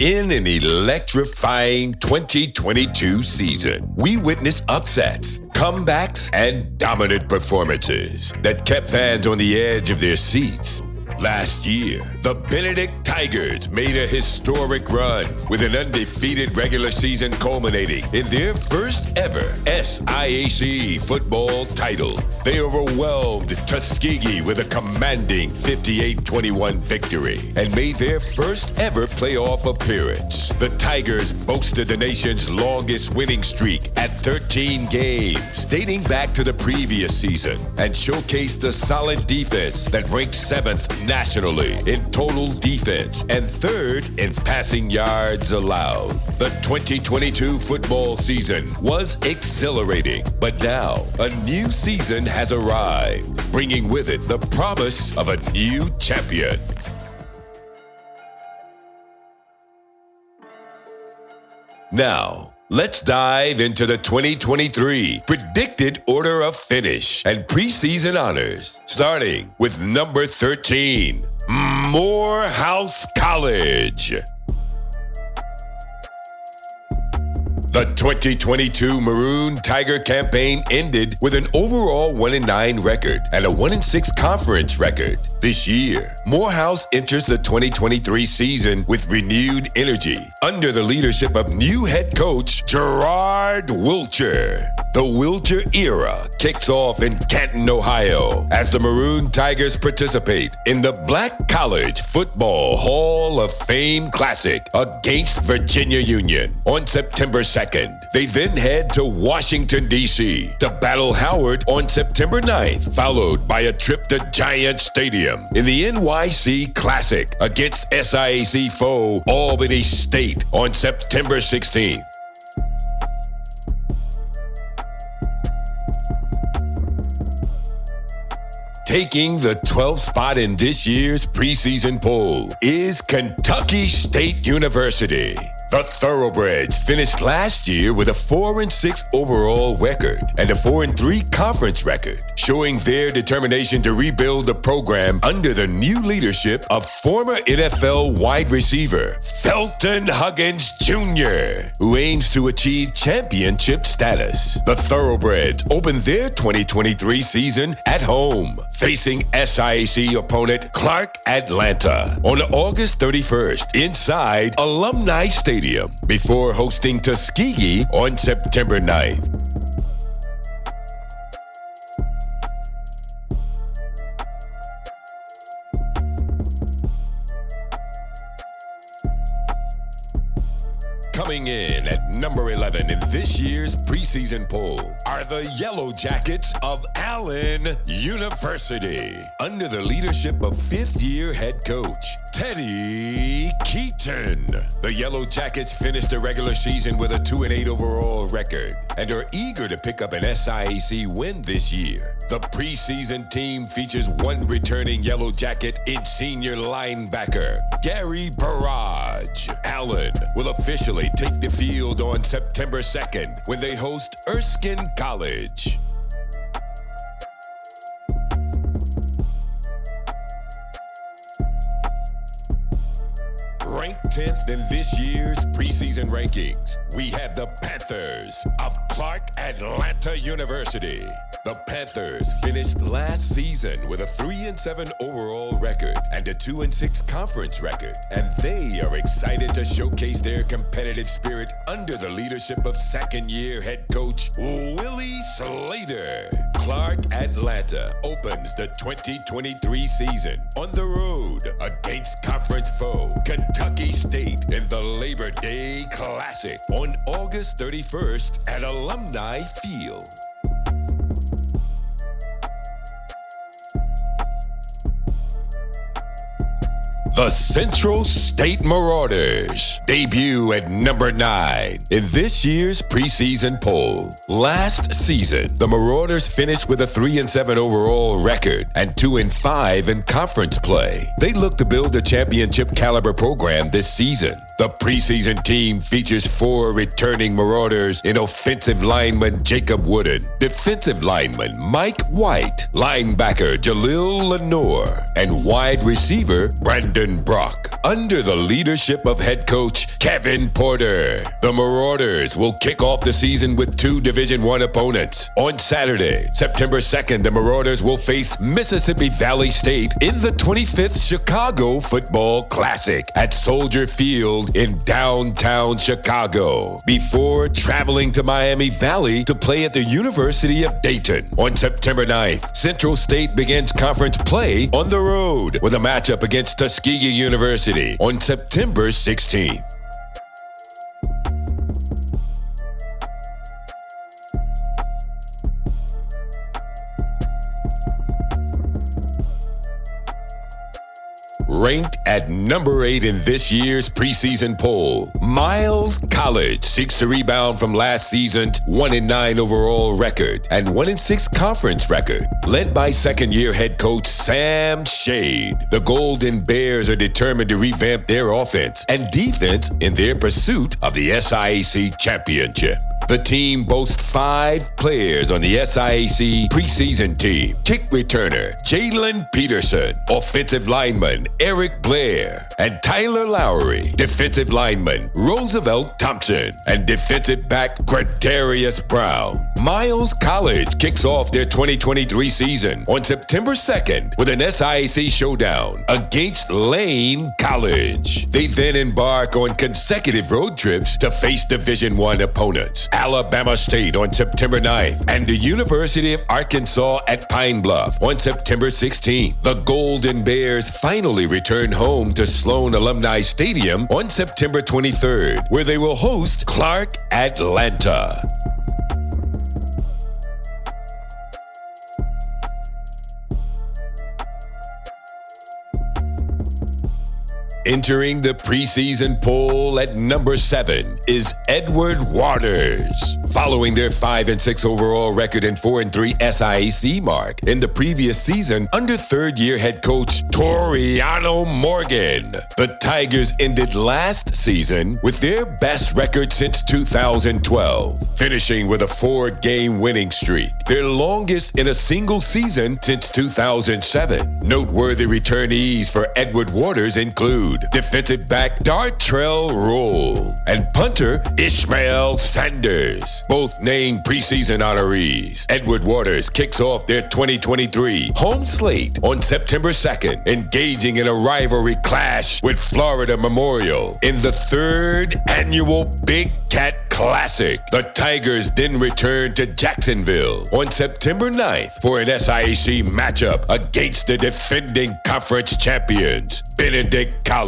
In an electrifying 2022 season, we witnessed upsets, comebacks, and dominant performances that kept fans on the edge of their seats. Last year, the Benedict Tigers made a historic run with an undefeated regular season culminating in their first ever SIAC football title. They overwhelmed Tuskegee with a commanding 58-21 victory and made their first ever playoff appearance. The Tigers boasted the nation's longest winning streak at 13 games, dating back to the previous season, and showcased a solid defense that ranked 7th nationally in total defense and 3rd in passing yards allowed. The 2022 football season was exhilarating, but now a new season has arrived, bringing with it the promise of a new champion. Now, let's dive into the 2023 predicted order of finish and preseason honors, starting with number 13, Morehouse College. The 2022 Maroon Tiger campaign ended with an overall 1-9 record and a 1-6 conference record. This year, Morehouse enters the 2023 season with renewed energy under the leadership of new head coach Gerard Wilcher. The Wilcher era kicks off in Canton, Ohio, as the Maroon Tigers participate in the Black College Football Hall of Fame Classic against Virginia Union on September 2nd. They then head to Washington, D.C. to battle Howard on September 9th, followed by a trip to Giant Stadium in the NYC Classic against SIAC foe Albany State on September 16th. Taking the 12th spot in this year's preseason poll is Kentucky State University. The Thoroughbreds finished last year with a 4-6 overall record and a 4-3 conference record, showing their determination to rebuild the program under the new leadership of former NFL wide receiver Felton Huggins Jr., who aims to achieve championship status. The Thoroughbreds opened their 2023 season at home, facing SIAC opponent Clark Atlanta on August 31st inside Alumni Stadium, before hosting Tuskegee on September 9th. Coming in at number 11 in this year's preseason poll are the Yellow Jackets of Allen University, under the leadership of 5th-year head coach Teddy Keaton. The Yellow Jackets finished the regular season with a 2-8 overall record and are eager to pick up an SIAC win this year. The preseason team features one returning Yellow Jacket in senior linebacker Gary Barrage. Allen will officially take the field on September 2nd when they host Erskine College. Ranked 10th in this year's preseason rankings, we have the Panthers of Clark Atlanta University. The Panthers finished last season with a 3-7 overall record and a 2-6 conference record, and they are excited to showcase their competitive spirit under the leadership of 2nd-year head coach Willie Slater. Clark Atlanta opens the 2023 season on the road against conference foe Kentucky State in the Labor Day Classic on August 31st at Alumni Field. The Central State Marauders debut at number 9 in this year's preseason poll. Last season, the Marauders finished with a 3-7 overall record and 2-5 in conference play. They look to build a championship caliber program this season. The preseason team features 4 returning Marauders in offensive lineman Jacob Wooden, defensive lineman Mike White, linebacker Jalil Lenore, and wide receiver Brandon Northern Brock under the leadership of head coach Kevin Porter. The Marauders will kick off the season with two Division I opponents. On Saturday, September 2nd, the Marauders will face Mississippi Valley State in the 25th Chicago Football Classic at Soldier Field in downtown Chicago, before traveling to Miami Valley to play at the University of Dayton. On September 9th, Central State begins conference play on the road with a matchup against Tuskegee University on September 16th. Ranked at number 8 in this year's preseason poll, Miles College seeks to rebound from last season's 1-9 overall record and 1-6 conference record. Led by second-year head coach Sam Shade, the Golden Bears are determined to revamp their offense and defense in their pursuit of the SIAC championship. The team boasts 5 players on the SIAC preseason team: kick returner Jalen Peterson, offensive lineman Eric Blair, and Tyler Lowry, defensive lineman Roosevelt Thompson, and defensive back Quadarius Brown. Miles College kicks off their 2023 season on September 2nd with an SIAC showdown against Lane College. They then embark on consecutive road trips to face Division I opponents: Alabama State on September 9th and the University of Arkansas at Pine Bluff on September 16th. The Golden Bears finally return home to Sloan Alumni Stadium on September 23rd, where they will host Clark Atlanta. Entering the preseason poll at number 7 is Edward Waters. Following their 5-6 overall record and 4-3 SIAC mark in the previous season under third-year head coach Toriano Morgan, the Tigers ended last season with their best record since 2012, finishing with a 4-game winning streak, their longest in a single season since 2007. Noteworthy returnees for Edward Waters include defensive back Dartrell Roll and punter Ishmael Sanders, both named preseason honorees. Edward Waters kicks off their 2023 home slate on September 2nd, engaging in a rivalry clash with Florida Memorial in the 3rd annual Big Cat Classic. The Tigers then return to Jacksonville on September 9th for an SIAC matchup against the defending conference champions, Benedict College.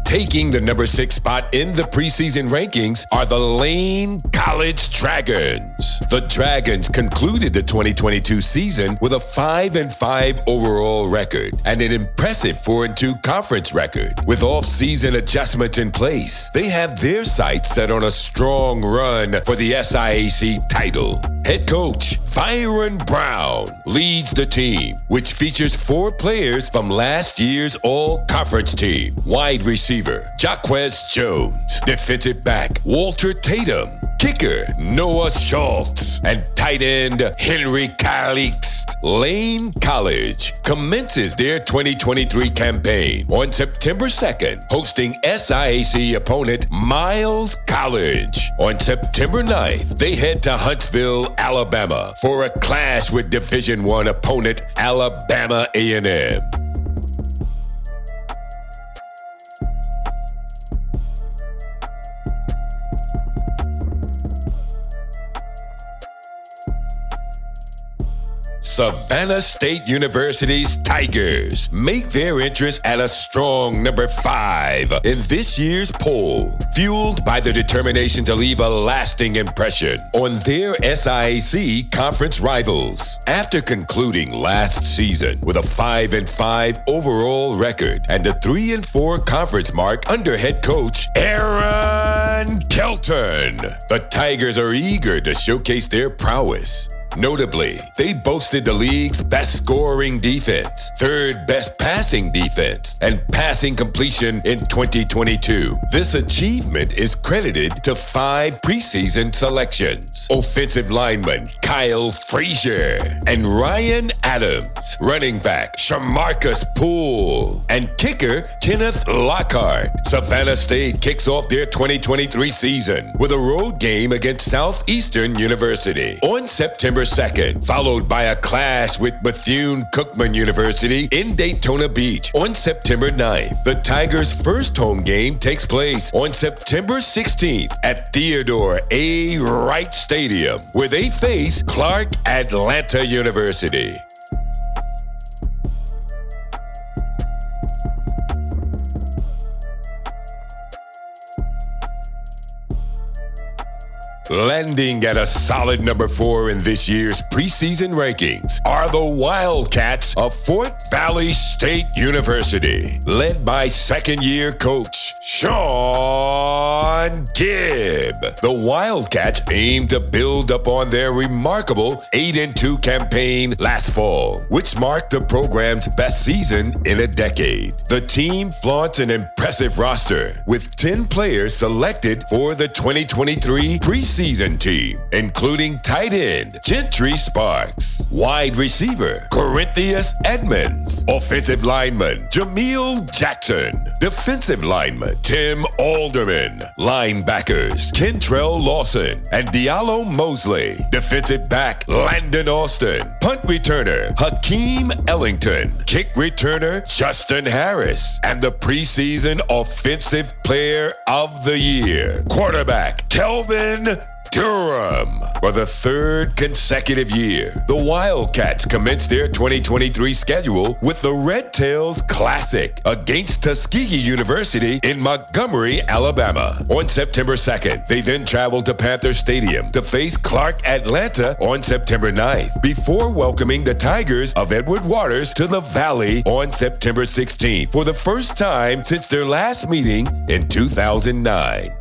Taking the number 6 spot in the preseason rankings are the Lane College Dragons. The Dragons concluded the 2022 season with a 5-5 overall record and an impressive 4-2 conference record. With off-season adjustments in place, they have their sights set on a strong run for the SIAC title. Head coach Byron Brown leads the team, which features 4 players from last year's all-conference team: wide receiver Jaquez Jones, defensive back Walter Tatum, kicker Noah Schultz, and tight end Henry Calix. Lane College commences their 2023 campaign on September 2nd, hosting SIAC opponent Miles College. On September 9th, they head to Huntsville, Alabama for a clash with Division I opponent Alabama A&M. Savannah State University's Tigers make their entrance at a strong number 5 in this year's poll, fueled by the determination to leave a lasting impression on their SIAC conference rivals. After concluding last season with a 5-5 overall record and a 3-4 conference mark under head coach Aaron Kelton, the Tigers are eager to showcase their prowess. Notably, they boasted the league's best scoring defense, third best passing defense, and passing completion in 2022. This achievement is credited to 5 preseason selections: offensive lineman Kyle Frazier and Ryan Adams, running back Shamarcus Poole, and kicker Kenneth Lockhart. Savannah State kicks off their 2023 season with a road game against Southeastern University on September 2nd, followed by a clash with Bethune-Cookman University in Daytona Beach on September 9th. The Tigers' first home game takes place on September 16th at Theodore A. Wright Stadium, where they face Clark Atlanta University. Landing at a solid number 4 in this year's preseason rankings are the Wildcats of Fort Valley State University, led by second-year coach Sean Gibb. The Wildcats aim to build upon their remarkable 8-2 campaign last fall, which marked the program's best season in a decade. The team flaunts an impressive roster with 10 players selected for the 2023 preseason team, including tight end Gentry Sparks, wide receiver Corinthius Edmonds, offensive lineman Jameel Jackson, defensive lineman Tim Alderman, linebackers Kentrell Lawson and Diallo Mosley, defensive back Landon Austin, punt returner Hakeem Ellington, kick returner Justin Harris, and the preseason offensive player of the year, quarterback Kelvin Durham. For the third consecutive year, the Wildcats commenced their 2023 schedule with the Red Tails Classic against Tuskegee University in Montgomery, Alabama on September 2nd. They then traveled to Panther Stadium to face Clark Atlanta on September 9th, before welcoming the Tigers of Edward Waters to the Valley on September 16th for the first time since their last meeting in 2009.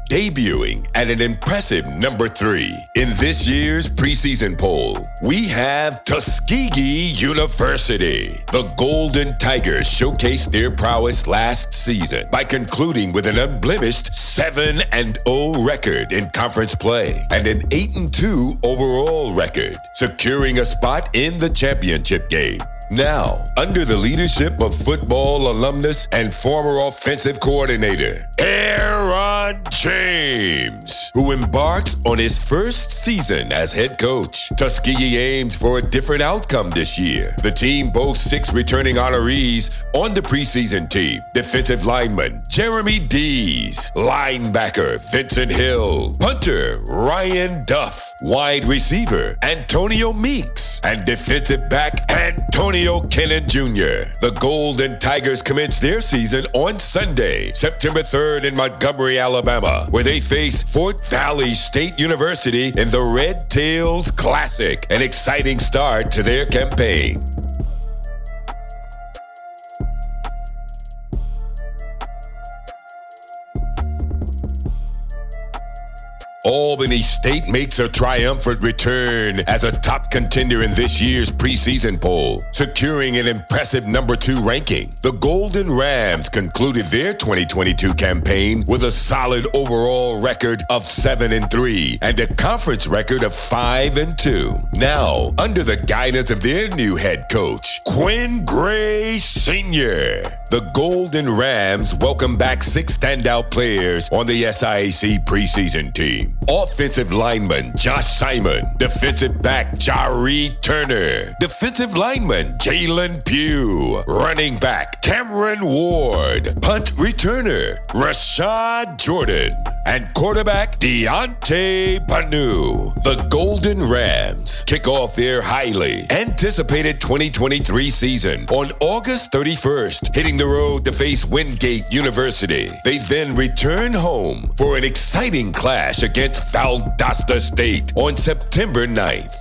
Debuting at an impressive number 3 in this year's preseason poll, we have Tuskegee University. The Golden Tigers showcased their prowess last season by concluding with an unblemished 7-0 record in conference play and an 8-2 overall record, securing a spot in the championship game. Now, under the leadership of football alumnus and former offensive coordinator, Aaron James, who embarks on his first season as head coach, Tuskegee aims for a different outcome this year. The team boasts 6 returning honorees on the preseason team: defensive lineman Jeremy Dees, linebacker Vincent Hill, punter Ryan Duff, wide receiver Antonio Meeks, and defensive back Antonio Kennan Jr. The Golden Tigers commence their season on Sunday, September 3rd in Montgomery, Alabama, where they face Fort Valley State University in the Red Tails Classic, an exciting start to their campaign. Albany State makes a triumphant return as a top contender in this year's preseason poll, securing an impressive number 2 ranking. The Golden Rams concluded their 2022 campaign with a solid overall record of 7-3 and a conference record of 5-2. Now, under the guidance of their new head coach, Quinn Gray Sr., the Golden Rams welcome back 6 standout players on the SIAC preseason team. Offensive lineman Josh Simon, defensive back Jari Turner, defensive lineman Jalen Pugh, running back Cameron Ward, punt returner Rashad Jordan, and quarterback Deontay Banu. The Golden Rams kick off their highly anticipated 2023 season on August 31st, hitting the road to face Wingate University. They then return home for an exciting clash against Valdosta State on September 9th.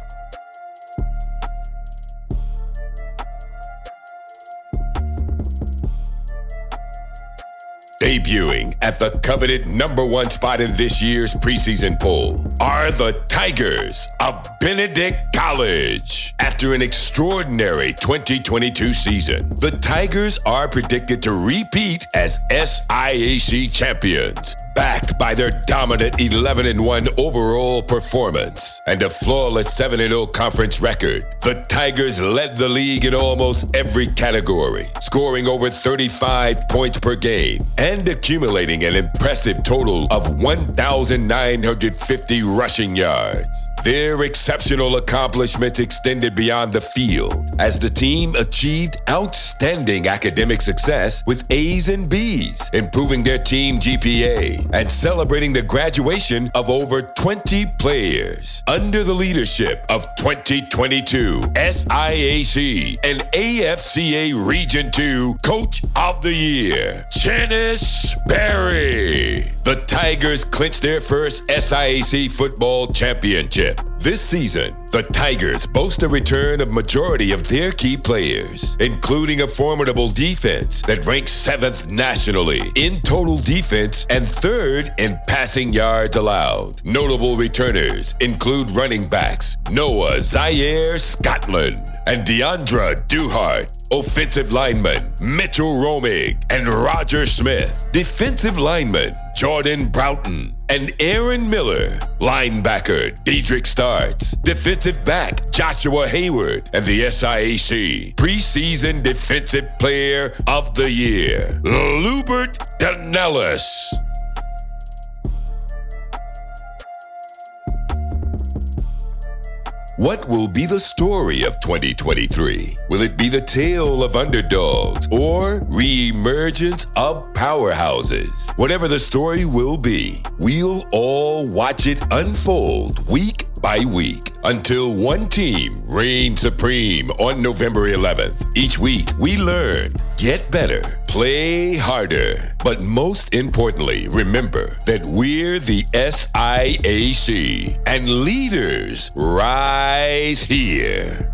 Debuting at the coveted #1 spot in this year's preseason poll are the Tigers of Benedict College. After an extraordinary 2022 season, the Tigers are predicted to repeat as SIAC champions, backed by their dominant 11-1 overall performance and a flawless 7-0 conference record. The Tigers led the league in almost every category, scoring over 35 points per game and accumulating an impressive total of 1,950 rushing yards. Their exceptional accomplishments extended beyond the field as the team achieved outstanding academic success with A's and B's, improving their team GPA and celebrating the graduation of over 20 players under the leadership of 2022 SIAC and AFCA Region 2 Coach of the Year, Janice Berry. The Tigers clinched their first SIAC football championship. This season, the Tigers boast a return of majority of their key players, including a formidable defense that ranks 7th nationally in total defense and 3rd in passing yards allowed. Notable returners include running backs Noah Zaire Scotland and Deandra Duhart, offensive lineman Mitchell Romig and Roger Smith, defensive lineman Jordan Broughton and Aaron Miller, linebacker Dedrick Starts, defensive back Joshua Hayward, and the SIAC preseason defensive player of the year, Lubert Danellis. What will be the story of 2023? Will it be the tale of underdogs or re-emergence of powerhouses? Whatever the story will be, we'll all watch it unfold week by week until one team reigns supreme on November 11th. Each week, we learn, get better, play harder, but most importantly, remember that we're the SIAC and leaders rise here.